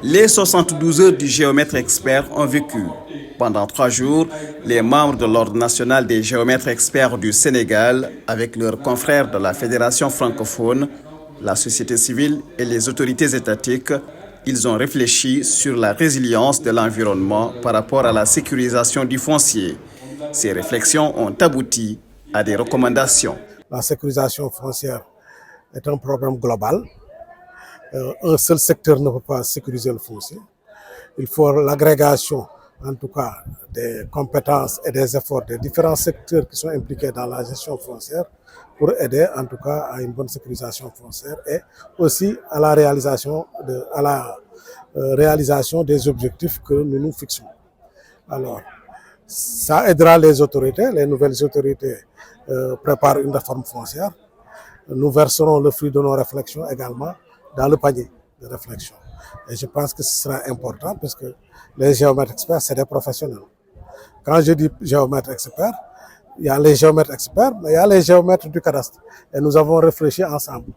Les 72 heures du géomètre expert ont vécu. Pendant 3 jours, les membres de l'Ordre national des géomètres experts du Sénégal, avec leurs confrères de la Fédération francophone, la société civile et les autorités étatiques, ils ont réfléchi sur la résilience de l'environnement par rapport à la sécurisation du foncier. Ces réflexions ont abouti à des recommandations. La sécurisation foncière est un problème global. Un seul secteur ne peut pas sécuriser le foncier. Il faut l'agrégation, en tout cas, des compétences et des efforts des différents secteurs qui sont impliqués dans la gestion foncière pour aider, en tout cas, à une bonne sécurisation foncière et aussi à la réalisation des objectifs que nous nous fixons. Alors, ça aidera les autorités. Les nouvelles autorités préparent une réforme foncière. Nous verserons le fruit de nos réflexions également dans le panier de réflexion. Et je pense que ce sera important parce que les géomètres experts, c'est des professionnels. Quand je dis géomètres experts, il y a les géomètres experts, mais il y a les géomètres du cadastre. Et nous avons réfléchi ensemble.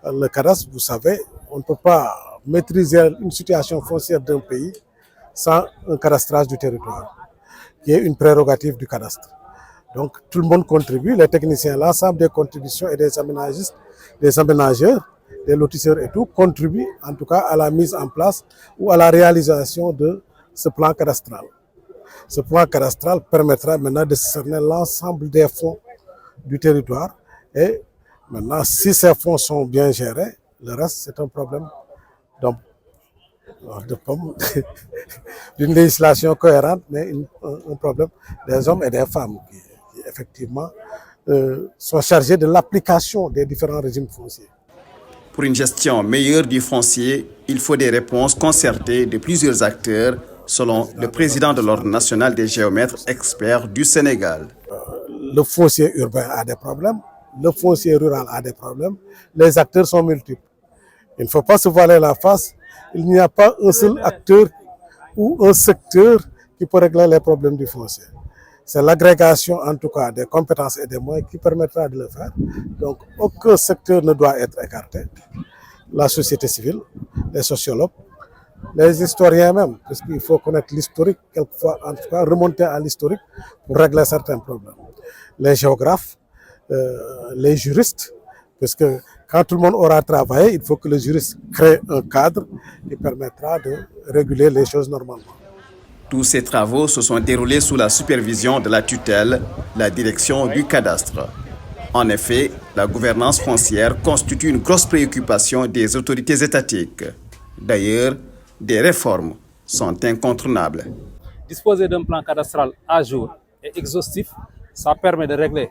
Le cadastre, vous savez, on ne peut pas maîtriser une situation foncière d'un pays sans un cadastrage du territoire, qui est une prérogative du cadastre. Donc tout le monde contribue, les techniciens, l'ensemble des contributions et des aménagistes, des aménageurs, des lotisseurs et tout, contribuent en tout cas à la mise en place ou à la réalisation de ce plan cadastral. Ce plan cadastral permettra maintenant de cerner l'ensemble des fonds du territoire et maintenant, si ces fonds sont bien gérés, le reste c'est un problème d'une législation cohérente, mais un problème des hommes et des femmes qui effectivement sont chargés de l'application des différents régimes fonciers. Pour une gestion meilleure du foncier, il faut des réponses concertées de plusieurs acteurs, selon le président de l'Ordre national des géomètres experts du Sénégal. Le foncier urbain a des problèmes, le foncier rural a des problèmes, les acteurs sont multiples. Il ne faut pas se voiler la face, il n'y a pas un seul acteur ou un secteur qui peut régler les problèmes du foncier. C'est l'agrégation en tout cas des compétences et des moyens qui permettra de le faire. Donc aucun secteur ne doit être écarté. La société civile, les sociologues, les historiens même, parce qu'il faut connaître l'historique, quelquefois en tout cas remonter à l'historique pour régler certains problèmes. Les géographes, les juristes, parce que quand tout le monde aura travaillé, il faut que le juriste crée un cadre qui permettra de réguler les choses normalement. Tous ces travaux se sont déroulés sous la supervision de la tutelle, la direction du cadastre. En effet, la gouvernance foncière constitue une grosse préoccupation des autorités étatiques. D'ailleurs, des réformes sont incontournables. Disposer d'un plan cadastral à jour et exhaustif, ça permet de régler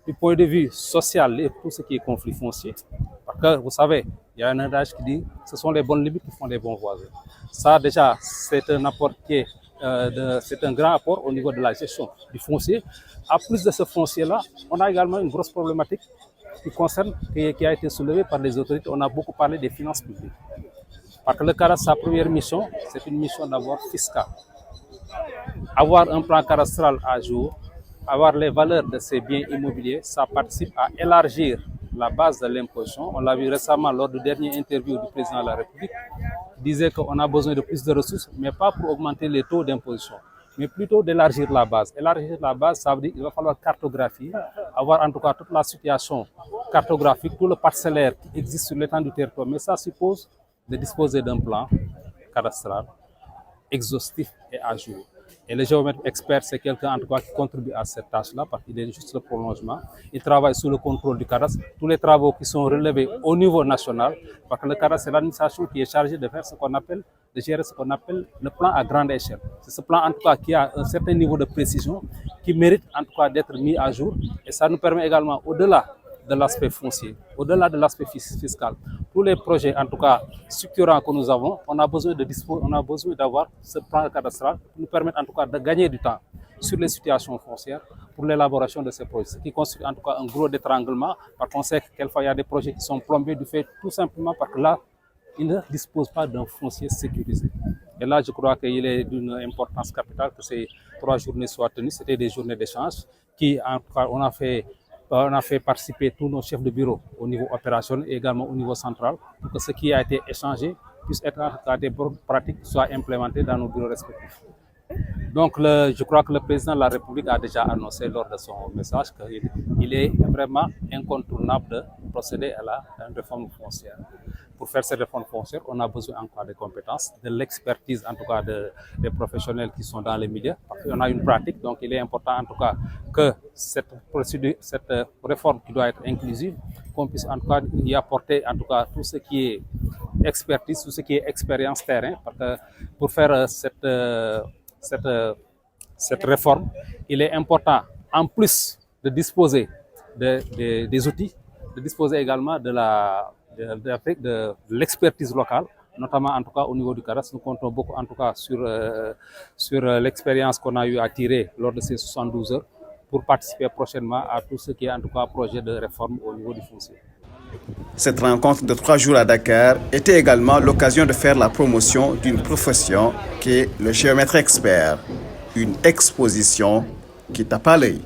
du point de vue social et tout ce qui est conflit foncier. Parce que vous savez, il y a un adage qui dit que ce sont les bonnes limites qui font les bons voisins. Ça déjà, c'est un apport c'est un grand apport au niveau de la gestion du foncier. À plus de ce foncier-là, on a également une grosse problématique qui a été soulevée par les autorités. On a beaucoup parlé des finances publiques. Parce que le cadastre, sa première mission, c'est une mission d'abord fiscale. Avoir un plan cadastral à jour, avoir les valeurs de ces biens immobiliers, ça participe à élargir la base de l'imposition. On l'a vu récemment lors du dernier interview du président de la République, il disait qu'on a besoin de plus de ressources, mais pas pour augmenter les taux d'imposition, mais plutôt d'élargir la base. Élargir la base, ça veut dire qu'il va falloir cartographier, avoir en tout cas toute la situation cartographique, tout le parcellaire qui existe sur l'étendue du territoire, mais ça suppose de disposer d'un plan cadastral exhaustif et à jour. Et le géomètre expert, c'est quelqu'un en tout cas qui contribue à cette tâche-là parce qu'il est juste le prolongement. Il travaille sous le contrôle du cadastre. Tous les travaux qui sont relevés au niveau national, parce que le cadastre, c'est l'administration qui est chargée de faire de gérer ce qu'on appelle le plan à grande échelle. C'est ce plan en tout cas qui a un certain niveau de précision, qui mérite en tout cas d'être mis à jour. Et ça nous permet également, au-delà de l'aspect foncier, au-delà de l'aspect fiscal, tous les projets, en tout cas structurants que nous avons, on a besoin d'avoir ce plan cadastral qui nous permet en tout cas de gagner du temps sur les situations foncières pour l'élaboration de ces projets, ce qui constitue en tout cas un gros détranglement, parce qu'on sait que quelquefois il y a des projets qui sont plombés du fait tout simplement parce que là, ils ne disposent pas d'un foncier sécurisé. Et là, je crois qu'il est d'une importance capitale que ces 3 journées soient tenues. C'était des journées d'échange qui, en tout cas, on a fait participer tous nos chefs de bureau au niveau opérationnel et également au niveau central pour que ce qui a été échangé puissent être en tout cas des bonnes pratiques qui soient implémentées dans nos bureaux respectifs. Donc, je crois que le président de la République a déjà annoncé lors de son message qu'il est vraiment incontournable de procéder à la réforme foncière. Pour faire cette réforme foncière, on a besoin encore de compétences, de l'expertise en tout cas des professionnels qui sont dans les milieux, parce qu'on a une pratique, donc il est important en tout cas que cette procédure, cette réforme qui doit être inclusive, qu'on puisse en tout cas y apporter en tout cas tout ce qui est expertise, tout ce qui est expérience terrain, parce que pour faire cette réforme, il est important, en plus de disposer des outils, de disposer également de l'expertise locale, notamment en tout cas au niveau du CARAS. Nous comptons beaucoup en tout cas sur l'expérience qu'on a eu à tirer lors de ces 72 heures pour participer prochainement à tout ce qui est en tout cas projet de réforme au niveau du foncier. Cette rencontre de 3 jours à Dakar était également l'occasion de faire la promotion d'une profession qui est le géomètre expert, une exposition qui tape à l'œil.